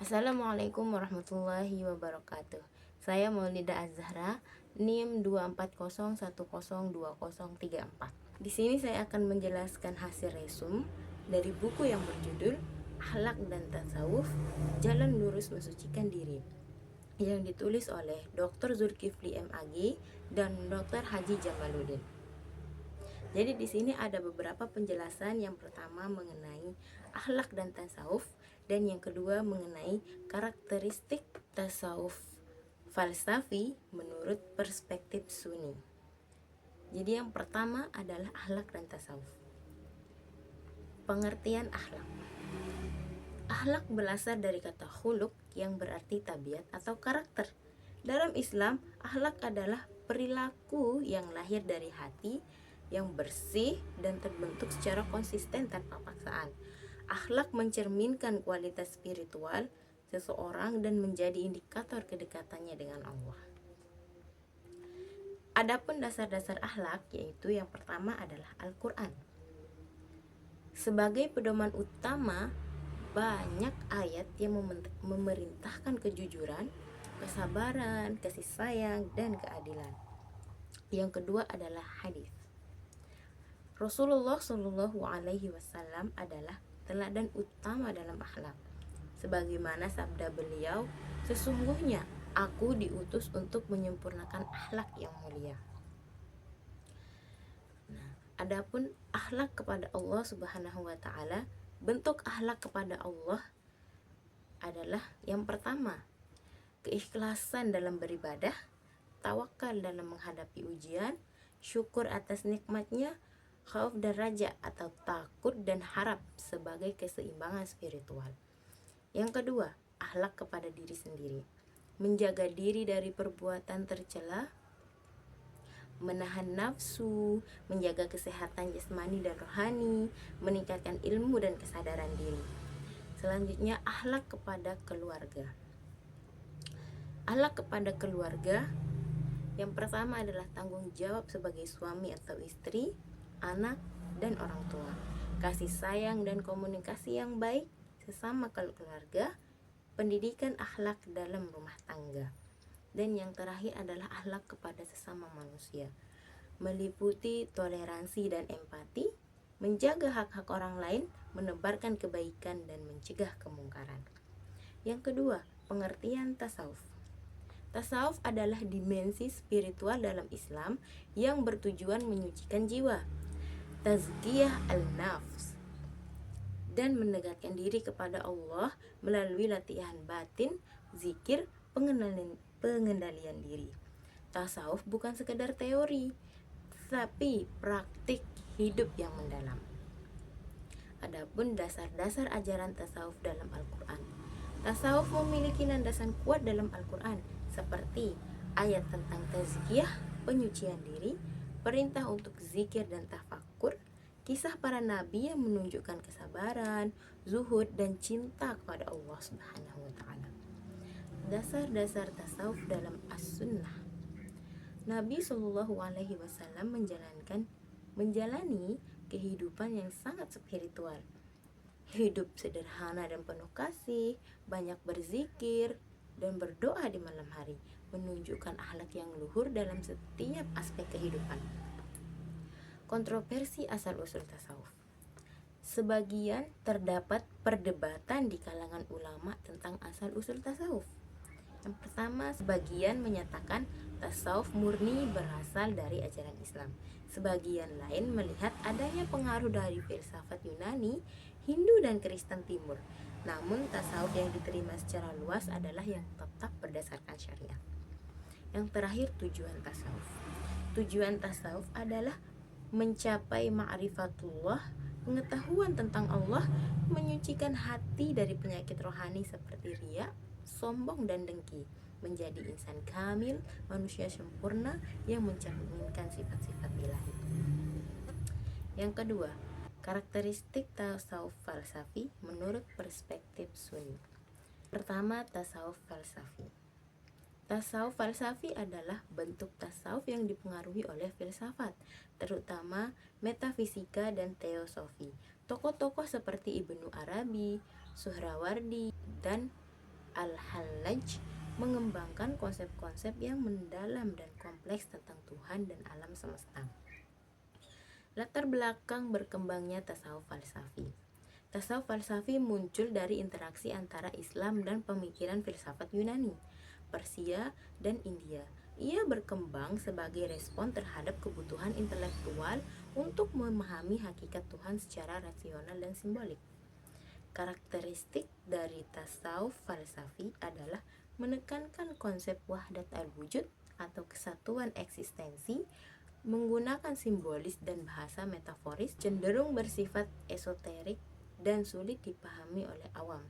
Assalamualaikum warahmatullahi wabarakatuh. Saya Maulida Azhara, NIM 240102034. Di sini saya akan menjelaskan hasil resum dari buku yang berjudul Akhlak dan Tasawuf, Jalan Lurus Mensucikan Diri, yang ditulis oleh Dr. Zulkifli MAG dan Dr. Haji Jamaluddin. Jadi di sini ada beberapa penjelasan. Yang pertama mengenai akhlak dan tasawuf, dan yang kedua mengenai karakteristik tasawuf falsafi menurut perspektif Sunni. Jadi yang pertama adalah akhlak dan tasawuf. Pengertian akhlak. Akhlak berasal dari kata khuluq yang berarti tabiat atau karakter. Dalam Islam, akhlak adalah perilaku yang lahir dari hati, yang bersih dan terbentuk secara konsisten tanpa paksaan. Akhlak mencerminkan kualitas spiritual seseorang dan menjadi indikator kedekatannya dengan Allah. Adapun dasar-dasar akhlak, yaitu yang pertama adalah Al-Quran. Sebagai pedoman utama, banyak ayat yang memerintahkan kejujuran, kesabaran, kasih sayang, dan keadilan. Yang kedua adalah hadis. Rasulullah Shallallahu Alaihi Wasallam adalah teladan utama dalam akhlak. Sebagaimana sabda beliau, sesungguhnya aku diutus untuk menyempurnakan akhlak yang mulia. Adapun akhlak kepada Allah Subhanahu wa taala, bentuk akhlak kepada Allah adalah yang pertama, keikhlasan dalam beribadah, tawakal dalam menghadapi ujian, syukur atas nikmatnya, khauf dan raja atau takut dan harap sebagai keseimbangan spiritual. Yang kedua, akhlak kepada diri sendiri, menjaga diri dari perbuatan tercela, menahan nafsu, menjaga kesehatan jasmani dan rohani, meningkatkan ilmu dan kesadaran diri. Selanjutnya, akhlak kepada keluarga. Akhlak kepada keluarga, yang pertama adalah tanggung jawab sebagai suami atau istri, anak, dan orang tua. Kasih sayang dan komunikasi yang baik sesama keluarga, pendidikan akhlak dalam rumah tangga. Dan yang terakhir adalah akhlak kepada sesama manusia, meliputi toleransi dan empati, menjaga hak-hak orang lain, menebarkan kebaikan, dan mencegah kemungkaran. Yang kedua, pengertian tasawuf. Tasawuf adalah dimensi spiritual dalam Islam yang bertujuan menyucikan jiwa, tazkiyah al-nafs, dan mendekatkan diri kepada Allah melalui latihan batin, zikir, pengendalian diri. Tasawuf bukan sekedar teori, tapi praktik hidup yang mendalam. Adapun dasar-dasar ajaran tasawuf dalam Al-Quran. Tasawuf memiliki landasan kuat dalam Al-Quran, seperti ayat tentang tazkiyah, penyucian diri, perintah untuk zikir dan tafakkur, kisah para nabi yang menunjukkan kesabaran, zuhud, dan cinta kepada Allah Subhanahu wa taala. Dasar-dasar tasawuf dalam As-Sunnah. Nabi Shallallahu Alaihi Wasallam menjalani kehidupan yang sangat spiritual. Hidup sederhana dan penuh kasih, banyak berzikir dan berdoa di malam hari, menunjukkan akhlak yang luhur dalam setiap aspek kehidupan. Kontroversi asal-usul tasawuf. Sebagian terdapat perdebatan di kalangan ulama tentang asal-usul tasawuf. Yang pertama, sebagian menyatakan tasawuf murni berasal dari ajaran Islam. Sebagian lain melihat adanya pengaruh dari filsafat Yunani, Hindu, dan Kristen Timur. Namun tasawuf yang diterima secara luas adalah yang tetap berdasarkan syariat. Yang terakhir, tujuan tasawuf. Tujuan tasawuf adalah mencapai ma'rifatullah, pengetahuan tentang Allah, menyucikan hati dari penyakit rohani seperti riya, sombong, dan dengki, menjadi insan kamil, manusia sempurna yang mencerminkan sifat-sifat ilahi. Yang kedua, karakteristik tasawuf falsafi menurut perspektif Sunni. Pertama, tasawuf falsafi. Tasawuf falsafi adalah bentuk tasawuf yang dipengaruhi oleh filsafat, terutama metafisika dan teosofi. Tokoh-tokoh seperti Ibnu Arabi, Suhrawardi, dan Al-Hallaj mengembangkan konsep-konsep yang mendalam dan kompleks tentang Tuhan dan alam semesta. Latar belakang berkembangnya tasawuf falsafi. Tasawuf falsafi muncul dari interaksi antara Islam dan pemikiran filsafat Yunani, Persia, dan India. Ia berkembang sebagai respon terhadap kebutuhan intelektual untuk memahami hakikat Tuhan secara rasional dan simbolik. Karakteristik dari tasawuf falsafi adalah menekankan konsep wahdat al-wujud atau kesatuan eksistensi, menggunakan simbolis dan bahasa metaforis, cenderung bersifat esoterik dan sulit dipahami oleh awam.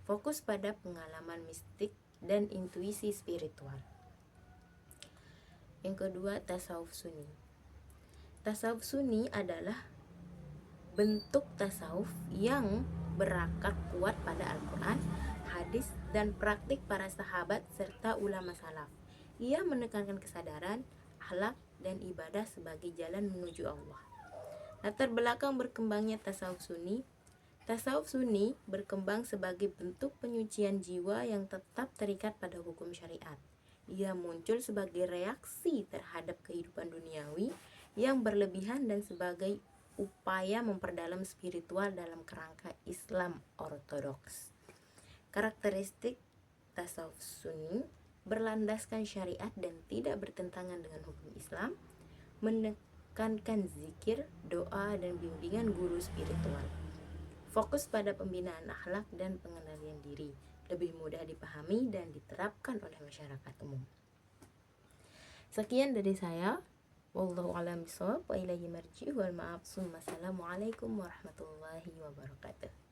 Fokus pada pengalaman mistik dan intuisi spiritual. Yang kedua, tasawuf sunni. Tasawuf sunni adalah bentuk tasawuf yang berakar kuat pada Al-Quran, hadis, dan praktik para sahabat serta ulama salaf. Ia menekankan kesadaran, akhlak, dan ibadah sebagai jalan menuju Allah. Latar belakang berkembangnya tasawuf sunni. Tasawuf sunni berkembang sebagai bentuk penyucian jiwa yang tetap terikat pada hukum syariat. Ia muncul sebagai reaksi terhadap kehidupan duniawi yang berlebihan dan sebagai upaya memperdalam spiritual dalam kerangka Islam ortodoks. Karakteristik tasawuf sunni berlandaskan syariat dan tidak bertentangan dengan hukum Islam, menekankan zikir, doa, dan bimbingan guru spiritual. Fokus pada pembinaan akhlak dan pengendalian diri, lebih mudah dipahami dan diterapkan oleh masyarakat umum. Sekian dari saya. Wallahu a'lam bishawab wa ilaihi marji'u wal ma'af. Assalamualaikum warahmatullahi wabarakatuh.